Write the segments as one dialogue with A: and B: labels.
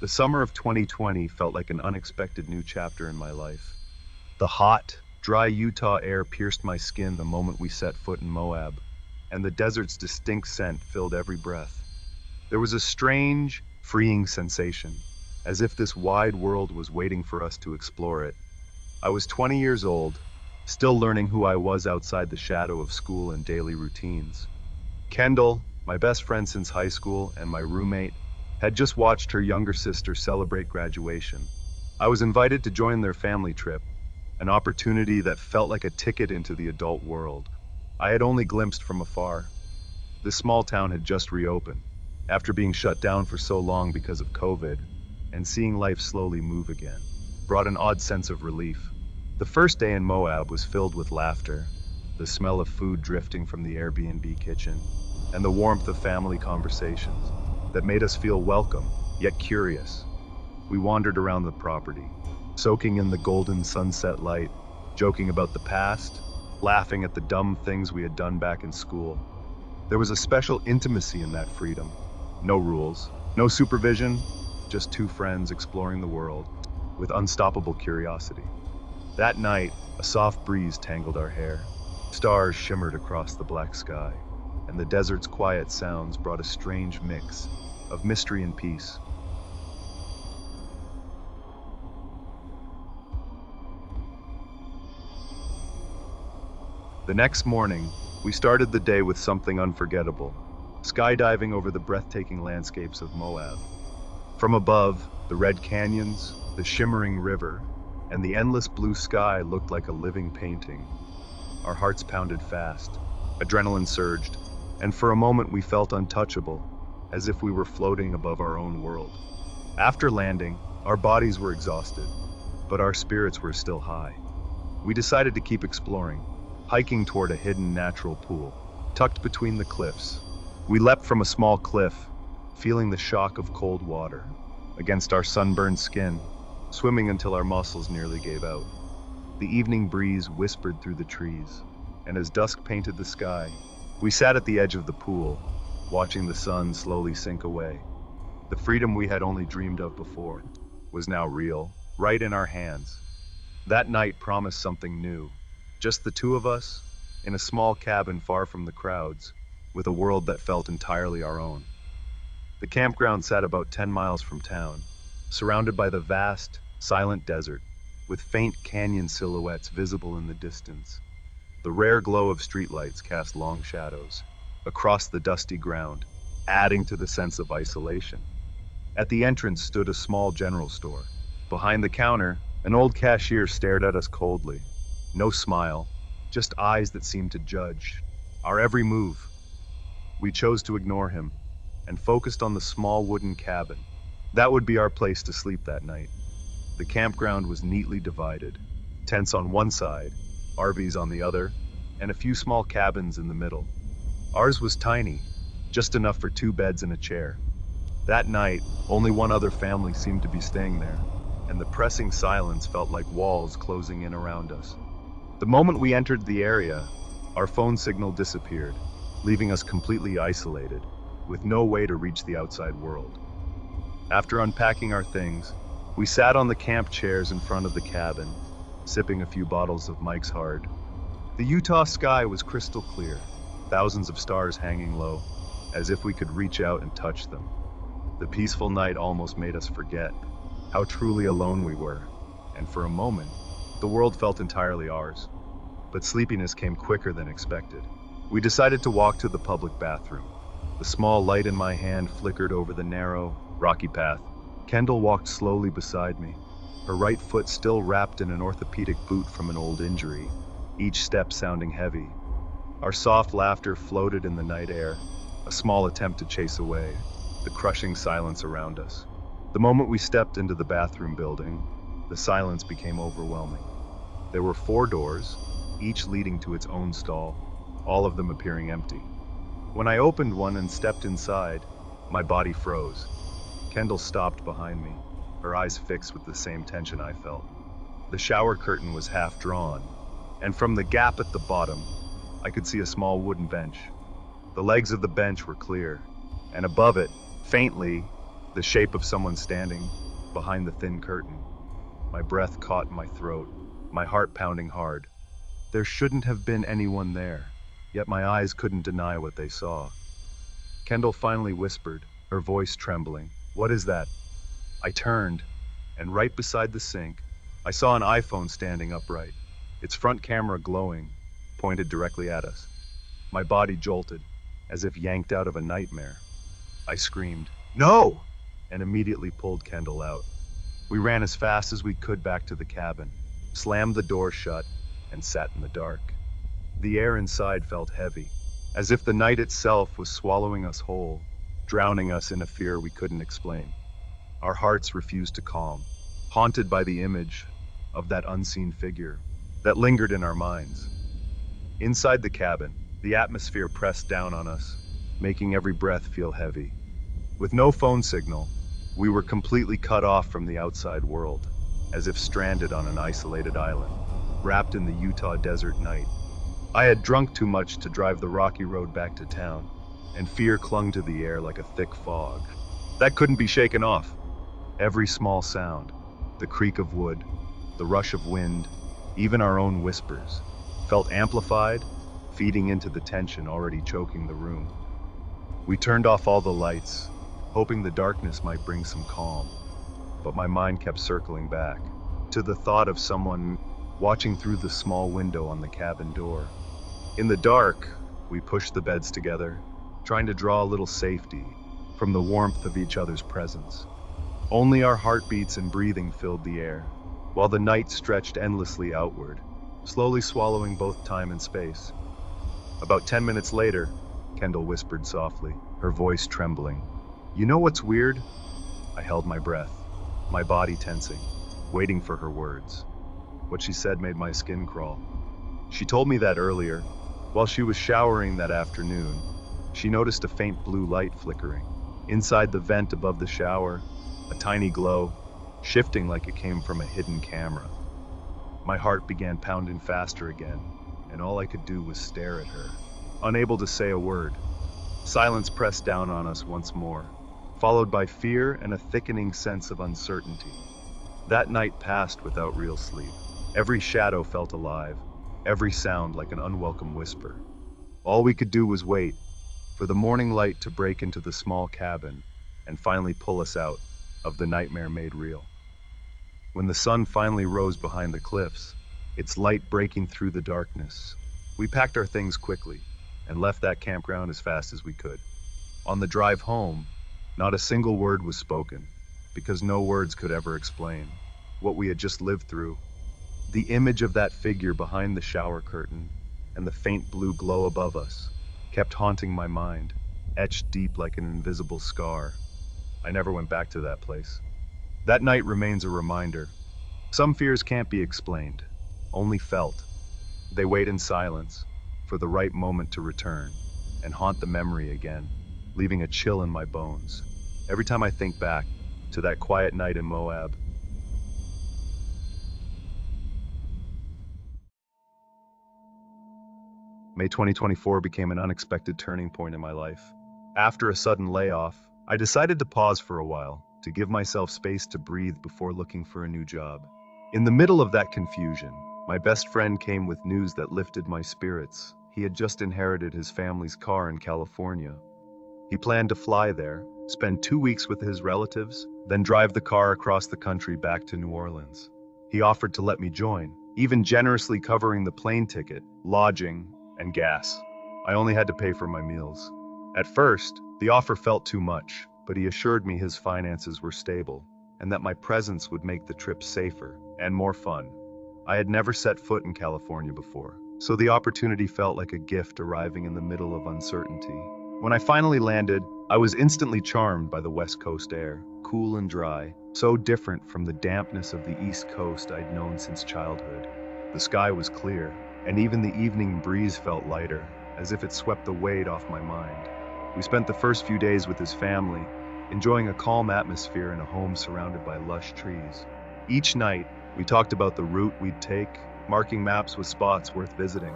A: The summer of 2020 felt like an unexpected new chapter in my life. The hot, dry Utah air pierced my skin the moment we set foot in Moab, and the desert's distinct scent filled every breath. There was a strange, freeing sensation, as if this wide world was waiting for us to explore it. I was 20 years old, still learning who I was outside the shadow of school and daily routines. Kendall, my best friend since high school and my roommate, had just watched her younger sister celebrate graduation. I was invited to join their family trip, an opportunity that felt like a ticket into the adult world. I had only glimpsed from afar. This small town had just reopened, after being shut down for so long because of COVID, and seeing life slowly move again brought an odd sense of relief. The first day in Moab was filled with laughter, the smell of food drifting from the Airbnb kitchen, and the warmth of family conversations that made us feel welcome, yet curious. We wandered around the property, soaking in the golden sunset light, joking about the past, laughing at the dumb things we had done back in school. There was a special intimacy in that freedom. No rules, no supervision, just two friends exploring the world with unstoppable curiosity. That night, a soft breeze tangled our hair. Stars shimmered across the black sky, and the desert's quiet sounds brought a strange mix of mystery and peace. The next morning, we started the day with something unforgettable, skydiving over the breathtaking landscapes of Moab. From above, the red canyons, the shimmering river, and the endless blue sky looked like a living painting. Our hearts pounded fast, adrenaline surged, and for a moment we felt untouchable, as if we were floating above our own world. After landing, our bodies were exhausted, but our spirits were still high. We decided to keep exploring, hiking toward a hidden natural pool, tucked between the cliffs. We leapt from a small cliff, feeling the shock of cold water against our sunburned skin, swimming until our muscles nearly gave out. The evening breeze whispered through the trees, and as dusk painted the sky, we sat at the edge of the pool, watching the sun slowly sink away. The freedom we had only dreamed of before was now real, right in our hands. That night promised something new. Just the two of us, in a small cabin far from the crowds, with a world that felt entirely our own. The campground sat about 10 miles from town, surrounded by the vast, silent desert, with faint canyon silhouettes visible in the distance. The rare glow of streetlights cast long shadows across the dusty ground, adding to the sense of isolation. At the entrance stood a small general store. Behind the counter, an old cashier stared at us coldly. No smile, just eyes that seemed to judge our every move. We chose to ignore him and focused on the small wooden cabin. That would be our place to sleep that night. The campground was neatly divided, tents on one side, RVs on the other, and a few small cabins in the middle. Ours was tiny, just enough for two beds and a chair. That night, only one other family seemed to be staying there, and the pressing silence felt like walls closing in around us. The moment we entered the area, our phone signal disappeared, leaving us completely isolated, with no way to reach the outside world. After unpacking our things, we sat on the camp chairs in front of the cabin, sipping a few bottles of Mike's Hard. The Utah sky was crystal clear, thousands of stars hanging low, as if we could reach out and touch them. The peaceful night almost made us forget how truly alone we were, and for a moment, the world felt entirely ours. But sleepiness came quicker than expected. We decided to walk to the public bathroom. The small light in my hand flickered over the narrow, rocky path. Kendall walked slowly beside me, her right foot still wrapped in an orthopedic boot from an old injury, each step sounding heavy. Our soft laughter floated in the night air, a small attempt to chase away the crushing silence around us. The moment we stepped into the bathroom building, the silence became overwhelming. There were 4 doors, each leading to its own stall, all of them appearing empty. When I opened one and stepped inside, my body froze. Kendall stopped behind me, her eyes fixed with the same tension I felt. The shower curtain was half drawn, and from the gap at the bottom, I could see a small wooden bench. The legs of the bench were clear, and above it, faintly, the shape of someone standing behind the thin curtain. My breath caught in my throat, my heart pounding hard. There shouldn't have been anyone there, yet my eyes couldn't deny what they saw. Kendall finally whispered, her voice trembling, "What is that?" I turned, and right beside the sink, I saw an iPhone standing upright, its front camera glowing, pointed directly at us. My body jolted, as if yanked out of a nightmare. I screamed, "No!" and immediately pulled Kendall out. We ran as fast as we could back to the cabin, slammed the door shut, and sat in the dark. The air inside felt heavy, as if the night itself was swallowing us whole, drowning us in a fear we couldn't explain. Our hearts refused to calm, haunted by the image of that unseen figure that lingered in our minds. Inside the cabin, the atmosphere pressed down on us, making every breath feel heavy. With no phone signal, we were completely cut off from the outside world, as if stranded on an isolated island, wrapped in the Utah desert night. I had drunk too much to drive the rocky road back to town, and fear clung to the air like a thick fog. That couldn't be shaken off. Every small sound, the creak of wood, the rush of wind, even our own whispers, felt amplified, feeding into the tension already choking the room. We turned off all the lights, hoping the darkness might bring some calm, but my mind kept circling back to the thought of someone watching through the small window on the cabin door. In the dark, we pushed the beds together, trying to draw a little safety from the warmth of each other's presence. Only our heartbeats and breathing filled the air, while the night stretched endlessly outward, slowly swallowing both time and space. About 10 minutes later, Kendall whispered softly, her voice trembling, "You know what's weird?" I held my breath, my body tensing, waiting for her words. What she said made my skin crawl. She told me that earlier, while she was showering that afternoon, she noticed a faint blue light flickering. Inside the vent above the shower, a tiny glow, shifting like it came from a hidden camera. My heart began pounding faster again, and all I could do was stare at her, unable to say a word. Silence pressed down on us once more, followed by fear and a thickening sense of uncertainty. That night passed without real sleep. Every shadow felt alive, every sound like an unwelcome whisper. All we could do was wait for the morning light to break into the small cabin and finally pull us out of the nightmare made real. When the sun finally rose behind the cliffs, its light breaking through the darkness, we packed our things quickly and left that campground as fast as we could. On the drive home, not a single word was spoken, because no words could ever explain what we had just lived through. The image of that figure behind the shower curtain and the faint blue glow above us kept haunting my mind, etched deep like an invisible scar. I never went back to that place. That night remains a reminder. Some fears can't be explained, only felt. They wait in silence for the right moment to return and haunt the memory again, leaving a chill in my bones every time I think back to that quiet night in Moab. May 2024 became an unexpected turning point in my life. After a sudden layoff, I decided to pause for a while, to give myself space to breathe before looking for a new job. In the middle of that confusion, my best friend came with news that lifted my spirits. He had just inherited his family's car in California. He planned to fly there, spend 2 weeks with his relatives, then drive the car across the country back to New Orleans. He offered to let me join, even generously covering the plane ticket, lodging, and gas. I only had to pay for my meals. At first, the offer felt too much, but he assured me his finances were stable, and that my presence would make the trip safer and more fun. I had never set foot in California before, so the opportunity felt like a gift arriving in the middle of uncertainty. When I finally landed, I was instantly charmed by the West Coast air, cool and dry, so different from the dampness of the East Coast I'd known since childhood. The sky was clear, and even the evening breeze felt lighter, as if it swept the weight off my mind. We spent the first few days with his family, enjoying a calm atmosphere in a home surrounded by lush trees. Each night, we talked about the route we'd take, marking maps with spots worth visiting.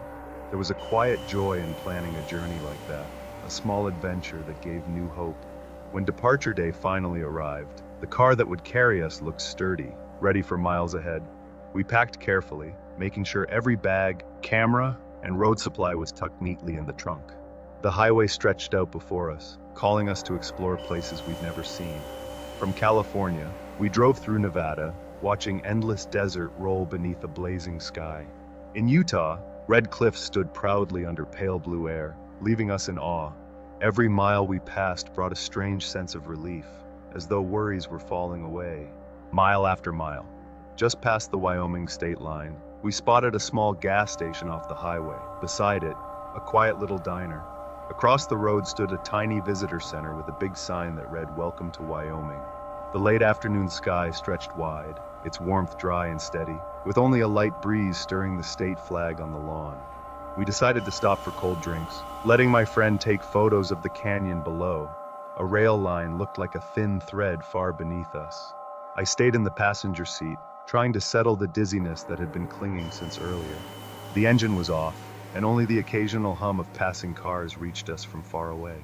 A: There was a quiet joy in planning a journey like that, a small adventure that gave new hope. When departure day finally arrived, the car that would carry us looked sturdy, ready for miles ahead. We packed carefully, making sure every bag, camera, and road supply was tucked neatly in the trunk. The highway stretched out before us, calling us to explore places we'd never seen. From California, we drove through Nevada, watching endless desert roll beneath a blazing sky. In Utah, red cliffs stood proudly under pale blue air, leaving us in awe. Every mile we passed brought a strange sense of relief, as though worries were falling away. Mile after mile, just past the Wyoming state line, we spotted a small gas station off the highway. Beside it, a quiet little diner. Across the road stood a tiny visitor center with a big sign that read, "Welcome to Wyoming." The late afternoon sky stretched wide, its warmth dry and steady, with only a light breeze stirring the state flag on the lawn. We decided to stop for cold drinks, letting my friend take photos of the canyon below. A rail line looked like a thin thread far beneath us. I stayed in the passenger seat, trying to settle the dizziness that had been clinging since earlier. The engine was off, and only the occasional hum of passing cars reached us from far away.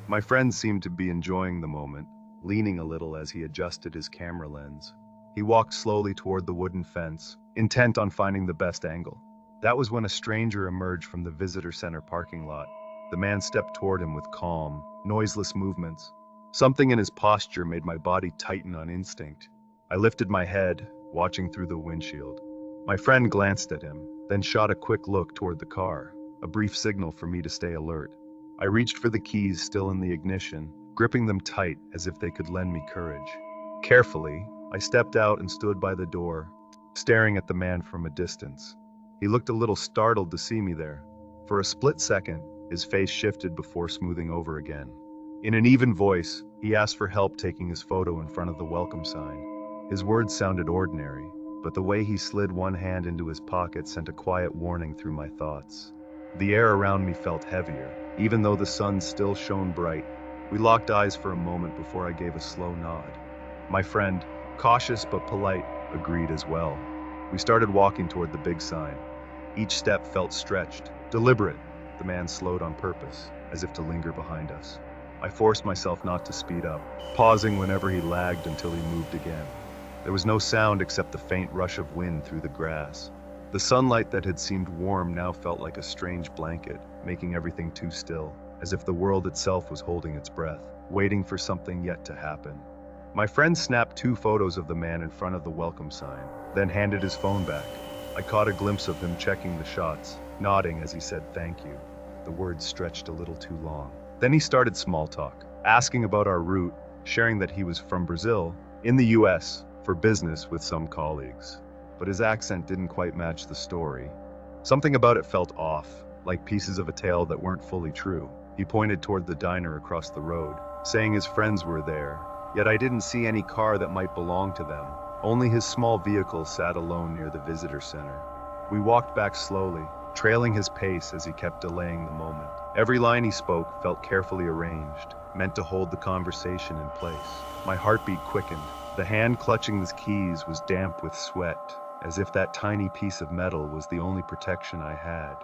A: My friend seemed to be enjoying the moment, leaning a little as he adjusted his camera lens. He walked slowly toward the wooden fence, intent on finding the best angle. That was when a stranger emerged from the visitor center parking lot. The man stepped toward him with calm, noiseless movements. Something in his posture made my body tighten on instinct. I lifted my head, watching through the windshield. My friend glanced at him, then shot a quick look toward the car, a brief signal for me to stay alert. I reached for the keys still in the ignition, gripping them tight as if they could lend me courage. Carefully, I stepped out and stood by the door, staring at the man from a distance. He looked a little startled to see me there. For a split second, his face shifted before smoothing over again. In an even voice, he asked for help taking his photo in front of the welcome sign. His words sounded ordinary, but the way he slid one hand into his pocket sent a quiet warning through my thoughts. The air around me felt heavier, even though the sun still shone bright. We locked eyes for a moment before I gave a slow nod. My friend, cautious but polite, agreed as well. We started walking toward the big sign. Each step felt stretched, deliberate. The man slowed on purpose, as if to linger behind us. I forced myself not to speed up, pausing whenever he lagged until he moved again. There was no sound except the faint rush of wind through the grass. The sunlight that had seemed warm now felt like a strange blanket, making everything too still, as if the world itself was holding its breath, waiting for something yet to happen. My friend snapped 2 photos of the man in front of the welcome sign, then handed his phone back. I caught a glimpse of him checking the shots, nodding as he said thank you. The words stretched a little too long. Then he started small talk, asking about our route, sharing that he was from Brazil, in the US, for business with some colleagues. But his accent didn't quite match the story. Something about it felt off, like pieces of a tale that weren't fully true. He pointed toward the diner across the road, saying his friends were there, yet I didn't see any car that might belong to them. Only his small vehicle sat alone near the visitor center. We walked back slowly, trailing his pace as he kept delaying the moment. Every line he spoke felt carefully arranged, meant to hold the conversation in place. My heartbeat quickened. The hand clutching his keys was damp with sweat, as if that tiny piece of metal was the only protection I had.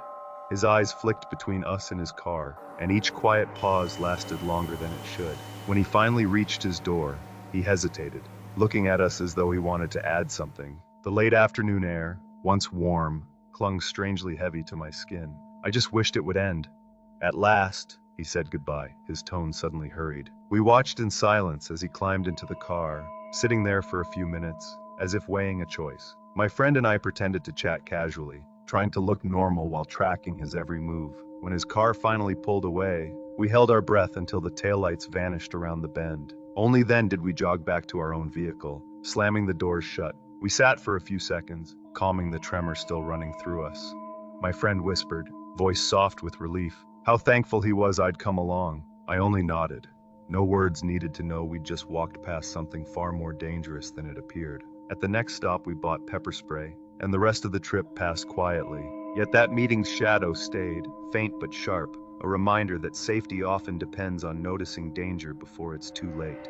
A: His eyes flicked between us and his car, and each quiet pause lasted longer than it should. When he finally reached his door, he hesitated, looking at us as though he wanted to add something. The late afternoon air, once warm, clung strangely heavy to my skin. I just wished it would end. At last, he said goodbye, his tone suddenly hurried. We watched in silence as he climbed into the car, sitting there for a few minutes, as if weighing a choice. My friend and I pretended to chat casually, trying to look normal while tracking his every move. When his car finally pulled away, we held our breath until the taillights vanished around the bend. Only then did we jog back to our own vehicle, slamming the doors shut. We sat for a few seconds, calming the tremor still running through us. My friend whispered, voice soft with relief, how thankful he was I'd come along. I only nodded. No words needed to know we'd just walked past something far more dangerous than it appeared. At the next stop we bought pepper spray, and the rest of the trip passed quietly. Yet that meeting's shadow stayed, faint but sharp, a reminder that safety often depends on noticing danger before it's too late.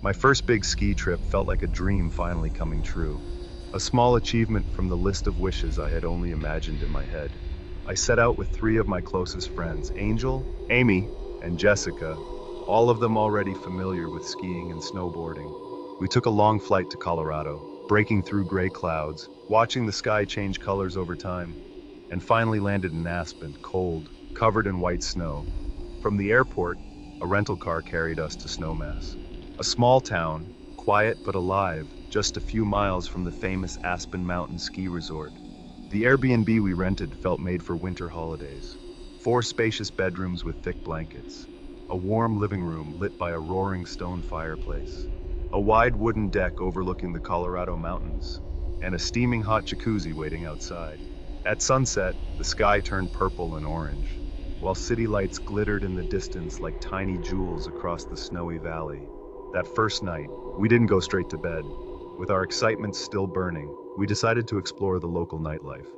A: My first big ski trip felt like a dream finally coming true. A small achievement from the list of wishes I had only imagined in my head. I set out with three of my closest friends, Angel, Amy, and Jessica, all of them already familiar with skiing and snowboarding. We took a long flight to Colorado, breaking through gray clouds, watching the sky change colors over time, and finally landed in Aspen, cold, covered in white snow. From the airport, a rental car carried us to Snowmass, a small town, quiet but alive, just a few miles from the famous Aspen Mountain ski resort. The Airbnb we rented felt made for winter holidays. 4 spacious bedrooms with thick blankets, a warm living room lit by a roaring stone fireplace, a wide wooden deck overlooking the Colorado mountains, and a steaming hot jacuzzi waiting outside. At sunset, the sky turned purple and orange, while city lights glittered in the distance like tiny jewels across the snowy valley. That first night, we didn't go straight to bed. With our excitement still burning, we decided to explore the local nightlife.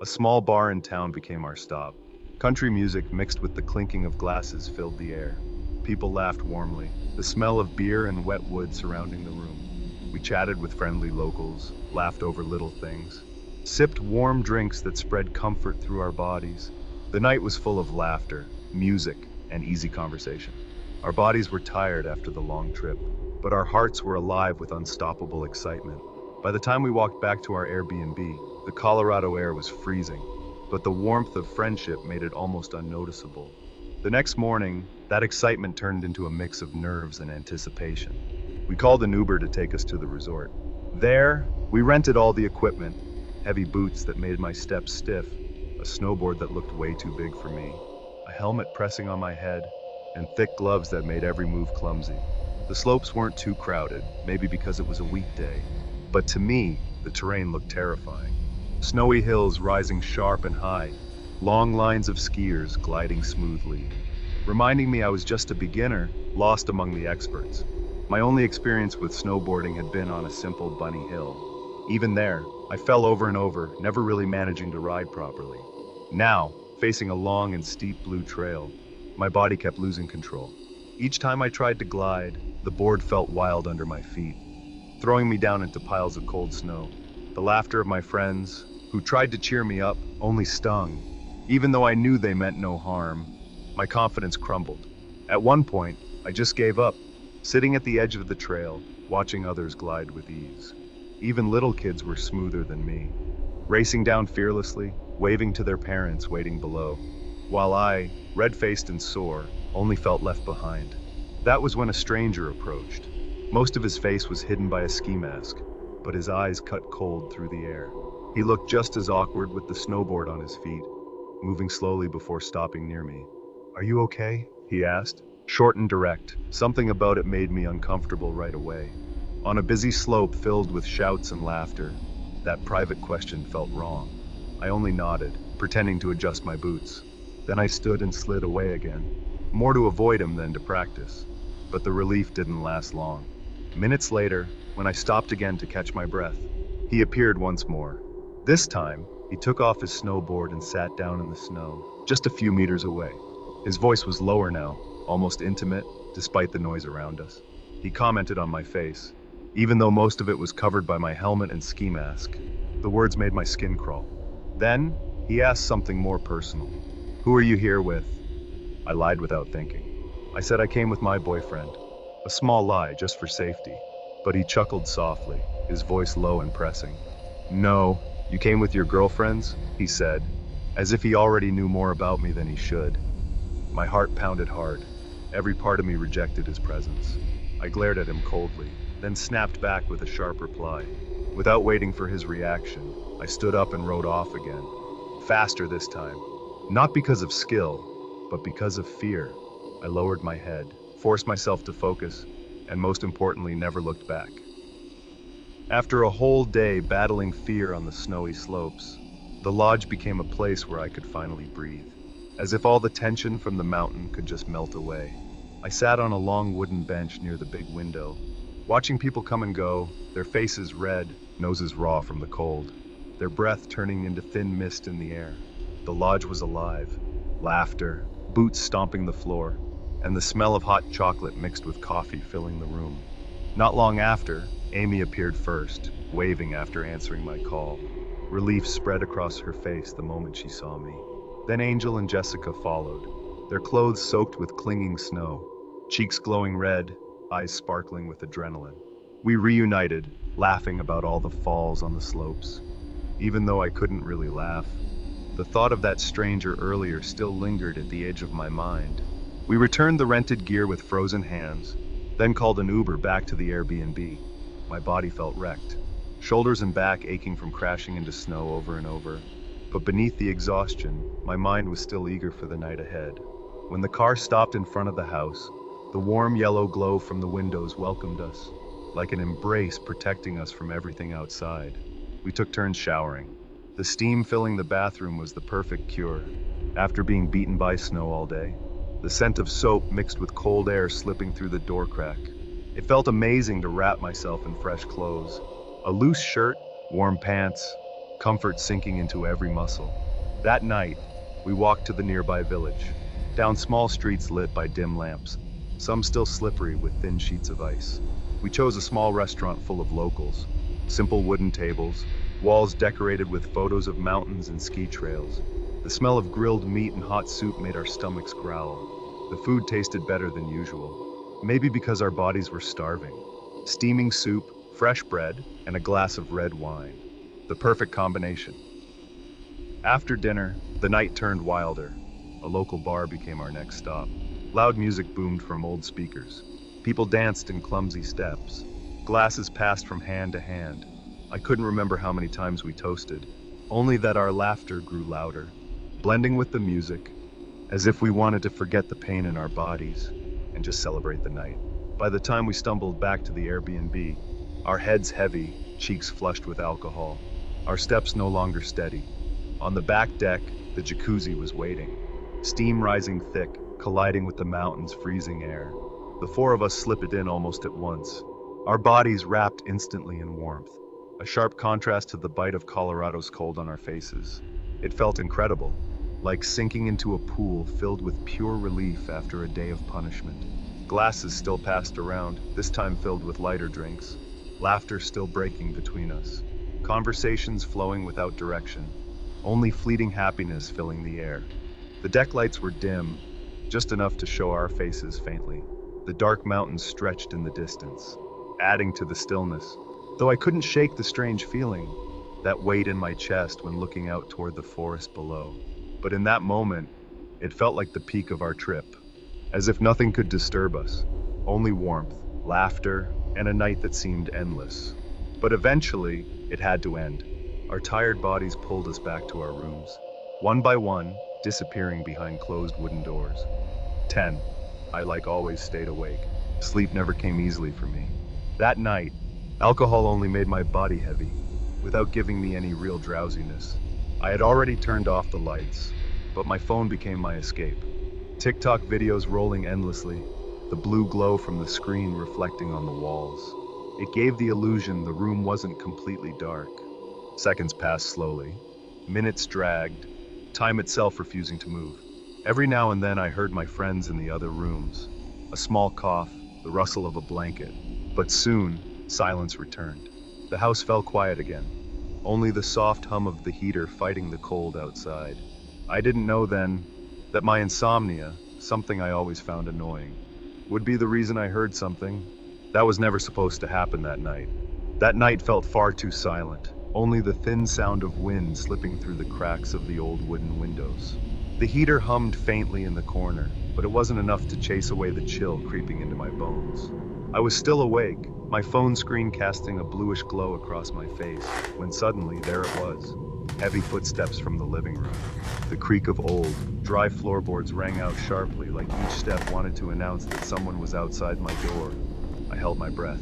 A: A small bar in town became our stop. Country music mixed with the clinking of glasses filled the air. People laughed warmly, the smell of beer and wet wood surrounding the room. We chatted with friendly locals, laughed over little things, sipped warm drinks that spread comfort through our bodies. The night was full of laughter, music, and easy conversation. Our bodies were tired after the long trip, but our hearts were alive with unstoppable excitement. By the time we walked back to our Airbnb, the Colorado air was freezing, but the warmth of friendship made it almost unnoticeable. The next morning, that excitement turned into a mix of nerves and anticipation. We called an Uber to take us to the resort. There, we rented all the equipment, heavy boots that made my steps stiff, a snowboard that looked way too big for me, a helmet pressing on my head, and thick gloves that made every move clumsy. The slopes weren't too crowded, maybe because it was a weekday, but to me, the terrain looked terrifying. Snowy hills rising sharp and high, long lines of skiers gliding smoothly, reminding me I was just a beginner, lost among the experts. My only experience with snowboarding had been on a simple bunny hill. Even there, I fell over and over, never really managing to ride properly. Now, facing a long and steep blue trail, my body kept losing control. Each time I tried to glide, the board felt wild under my feet, throwing me down into piles of cold snow. The laughter of my friends, who tried to cheer me up, only stung. Even though I knew they meant no harm, my confidence crumbled. At one point, I just gave up, sitting at the edge of the trail, watching others glide with ease. Even little kids were smoother than me, racing down fearlessly, waving to their parents waiting below, while I, red-faced and sore, only felt left behind. That was when a stranger approached. Most of his face was hidden by a ski mask, but his eyes cut cold through the air. He looked just as awkward with the snowboard on his feet, moving slowly before stopping near me. "Are you okay?" he asked, short and direct. Something about it made me uncomfortable right away. On a busy slope filled with shouts and laughter, that private question felt wrong. I only nodded, pretending to adjust my boots. Then I stood and slid away again, more to avoid him than to practice. But the relief didn't last long. Minutes later, when I stopped again to catch my breath, he appeared once more. This time, he took off his snowboard and sat down in the snow, just a few meters away. His voice was lower now, almost intimate, despite the noise around us. He commented on my face, even though most of it was covered by my helmet and ski mask. The words made my skin crawl. Then, he asked something more personal. "Who are you here with?" I lied without thinking. I said I came with my boyfriend. A small lie, just for safety. But he chuckled softly, his voice low and pressing. "No, you came with your girlfriends?" he said, as if he already knew more about me than he should. My heart pounded hard. Every part of me rejected his presence. I glared at him coldly, then snapped back with a sharp reply. Without waiting for his reaction, I stood up and rode off again. Faster this time. Not because of skill, but because of fear. I lowered my head, forced myself to focus, and most importantly, never looked back. After a whole day battling fear on the snowy slopes, the lodge became a place where I could finally breathe, as if all the tension from the mountain could just melt away. I sat on a long wooden bench near the big window, watching people come and go, their faces red, noses raw from the cold, their breath turning into thin mist in the air. The lodge was alive. Laughter, boots stomping the floor, and the smell of hot chocolate mixed with coffee filling the room. Not long after, Amy appeared first, waving after answering my call. Relief spread across her face the moment she saw me. Then Angel and Jessica followed, their clothes soaked with clinging snow, cheeks glowing red, eyes sparkling with adrenaline. We reunited, laughing about all the falls on the slopes. Even though I couldn't really laugh, the thought of that stranger earlier still lingered at the edge of my mind. We returned the rented gear with frozen hands, then called an Uber back to the Airbnb. My body felt wrecked, shoulders and back aching from crashing into snow over and over. But beneath the exhaustion, my mind was still eager for the night ahead. When the car stopped in front of the house, the warm yellow glow from the windows welcomed us, like an embrace protecting us from everything outside. We took turns showering. The steam filling the bathroom was the perfect cure, after being beaten by snow all day. The scent of soap mixed with cold air slipping through the door crack. It felt amazing to wrap myself in fresh clothes. A loose shirt, warm pants, comfort sinking into every muscle. That night, we walked to the nearby village, down small streets lit by dim lamps, some still slippery with thin sheets of ice. We chose a small restaurant full of locals, simple wooden tables, walls decorated with photos of mountains and ski trails. The smell of grilled meat and hot soup made our stomachs growl. The food tasted better than usual, maybe because our bodies were starving. Steaming soup, fresh bread, and a glass of red wine. The perfect combination. After dinner, the night turned wilder. A local bar became our next stop. Loud music boomed from old speakers. People danced in clumsy steps. Glasses passed from hand to hand. I couldn't remember how many times we toasted, only that our laughter grew louder, blending with the music, as if we wanted to forget the pain in our bodies and just celebrate the night. By the time we stumbled back to the Airbnb, our heads heavy, cheeks flushed with alcohol, our steps no longer steady. On the back deck, the jacuzzi was waiting, steam rising thick, colliding with the mountain's freezing air. The four of us slipped in almost at once, our bodies wrapped instantly in warmth, a sharp contrast to the bite of Colorado's cold on our faces. It felt incredible, like sinking into a pool filled with pure relief after a day of punishment. Glasses still passed around, this time filled with lighter drinks, laughter still breaking between us, conversations flowing without direction, only fleeting happiness filling the air. The deck lights were dim, just enough to show our faces faintly. The dark mountains stretched in the distance, adding to the stillness, though I couldn't shake the strange feeling, that weight in my chest when looking out toward the forest below. But in that moment, it felt like the peak of our trip, as if nothing could disturb us, only warmth, laughter, and a night that seemed endless. But eventually, it had to end. Our tired bodies pulled us back to our rooms, one by one, disappearing behind closed wooden doors. 10. I, like always, stayed awake. Sleep never came easily for me. That night, alcohol only made my body heavy, without giving me any real drowsiness. I had already turned off the lights, but my phone became my escape. TikTok videos rolling endlessly, the blue glow from the screen reflecting on the walls. It gave the illusion the room wasn't completely dark. Seconds passed slowly. Minutes dragged, time itself refusing to move. Every now and then I heard my friends in the other rooms. A small cough, the rustle of a blanket. But soon, silence returned. The house fell quiet again. Only the soft hum of the heater fighting the cold outside. I didn't know then that my insomnia, something I always found annoying, would be the reason I heard something that was never supposed to happen that night. That night felt far too silent, only the thin sound of wind slipping through the cracks of the old wooden windows. The heater hummed faintly in the corner, but it wasn't enough to chase away the chill creeping into my bones. I was still awake, my phone screen casting a bluish glow across my face, when suddenly there it was. Heavy footsteps from the living room. The creak of old, dry floorboards rang out sharply, like each step wanted to announce that someone was outside my door. I held my breath.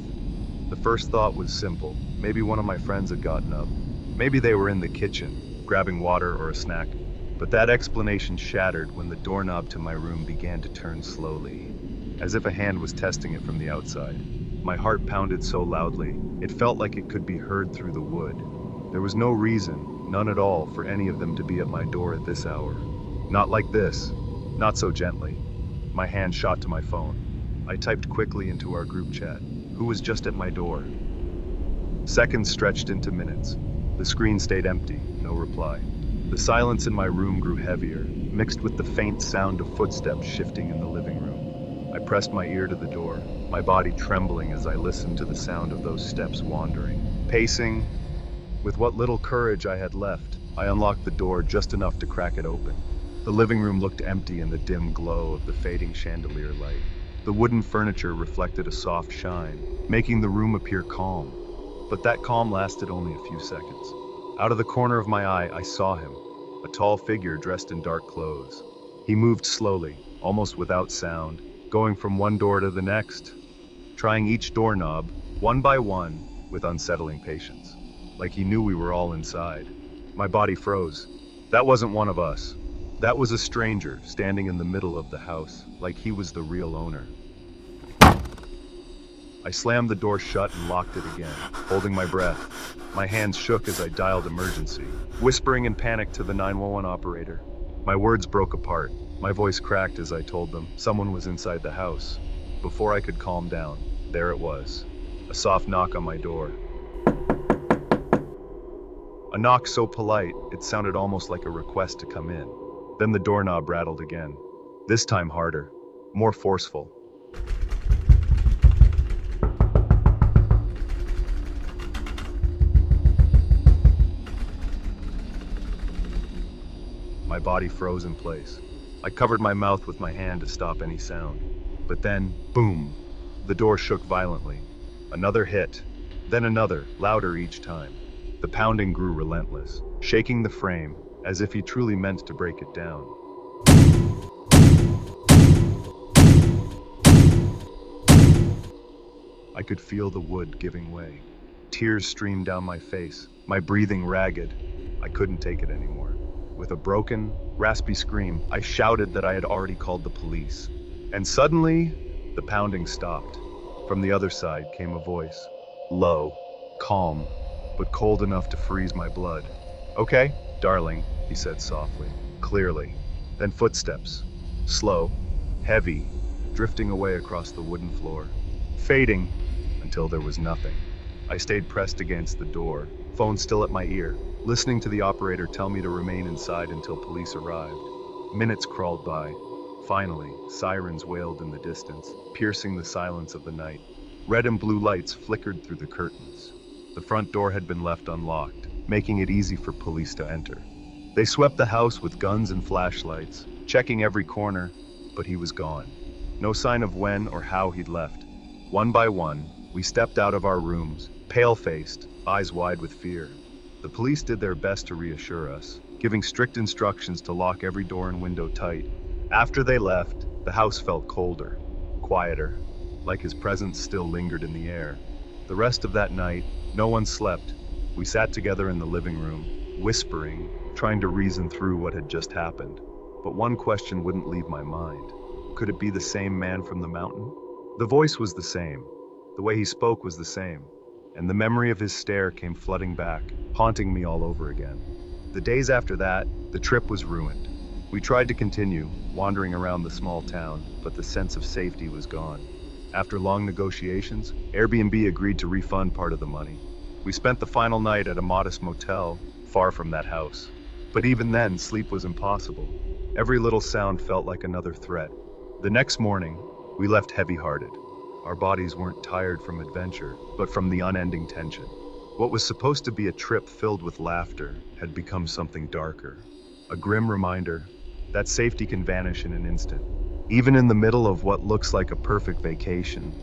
A: The first thought was simple. Maybe one of my friends had gotten up. Maybe they were in the kitchen, grabbing water or a snack. But that explanation shattered when the doorknob to my room began to turn slowly, as if a hand was testing it from the outside. My heart pounded so loudly, it felt like it could be heard through the wood. There was no reason, none at all, for any of them to be at my door at this hour. Not like this, not so gently. My hand shot to my phone. I typed quickly into our group chat. Who was just at my door? Seconds stretched into minutes. The screen stayed empty, no reply. The silence in my room grew heavier, mixed with the faint sound of footsteps shifting in the living room. I pressed my ear to the door, my body trembling as I listened to the sound of those steps wandering. Pacing, with what little courage I had left, I unlocked the door just enough to crack it open. The living room looked empty in the dim glow of the fading chandelier light. The wooden furniture reflected a soft shine, making the room appear calm. But that calm lasted only a few seconds. Out of the corner of my eye, I saw him, a tall figure dressed in dark clothes. He moved slowly, almost without sound, going from one door to the next, trying each doorknob, one by one, with unsettling patience, like he knew we were all inside. My body froze. That wasn't one of us. That was a stranger standing in the middle of the house, like he was the real owner. I slammed the door shut and locked it again, holding my breath. My hands shook as I dialed emergency, whispering in panic to the 911 operator. My words broke apart. My voice cracked as I told them someone was inside the house. Before I could calm down, there it was. A soft knock on my door. A knock so polite, it sounded almost like a request to come in. Then the doorknob rattled again. This time harder, more forceful. My body froze in place. I covered my mouth with my hand to stop any sound. But then, boom, the door shook violently. Another hit, then another, louder each time. The pounding grew relentless, shaking the frame, as if he truly meant to break it down. I could feel the wood giving way. Tears streamed down my face, my breathing ragged. I couldn't take it anymore. With a broken, raspy scream, I shouted that I had already called the police. And suddenly, the pounding stopped. From the other side came a voice. Low, calm, but cold enough to freeze my blood. "Okay, darling," he said softly, clearly. Then footsteps. Slow, heavy, drifting away across the wooden floor. Fading, until there was nothing. I stayed pressed against the door, phone still at my ear, listening to the operator tell me to remain inside until police arrived. Minutes crawled by. Finally, sirens wailed in the distance, piercing the silence of the night. Red and blue lights flickered through the curtains. The front door had been left unlocked, making it easy for police to enter. They swept the house with guns and flashlights, checking every corner, but he was gone. No sign of when or how he'd left. One by one, we stepped out of our rooms, pale-faced, eyes wide with fear. The police did their best to reassure us, giving strict instructions to lock every door and window tight. After they left, the house felt colder, quieter, like his presence still lingered in the air. The rest of that night, no one slept. We sat together in the living room, whispering, trying to reason through what had just happened. But one question wouldn't leave my mind. Could it be the same man from the mountain? The voice was the same. The way he spoke was the same. And the memory of his stare came flooding back, haunting me all over again. The days after that, the trip was ruined. We tried to continue, wandering around the small town, but the sense of safety was gone. After long negotiations, Airbnb agreed to refund part of the money. We spent the final night at a modest motel, far from that house. But even then, sleep was impossible. Every little sound felt like another threat. The next morning, we left heavy-hearted. Our bodies weren't tired from adventure, but from the unending tension. What was supposed to be a trip filled with laughter had become something darker. A grim reminder that safety can vanish in an instant. Even in the middle of what looks like a perfect vacation,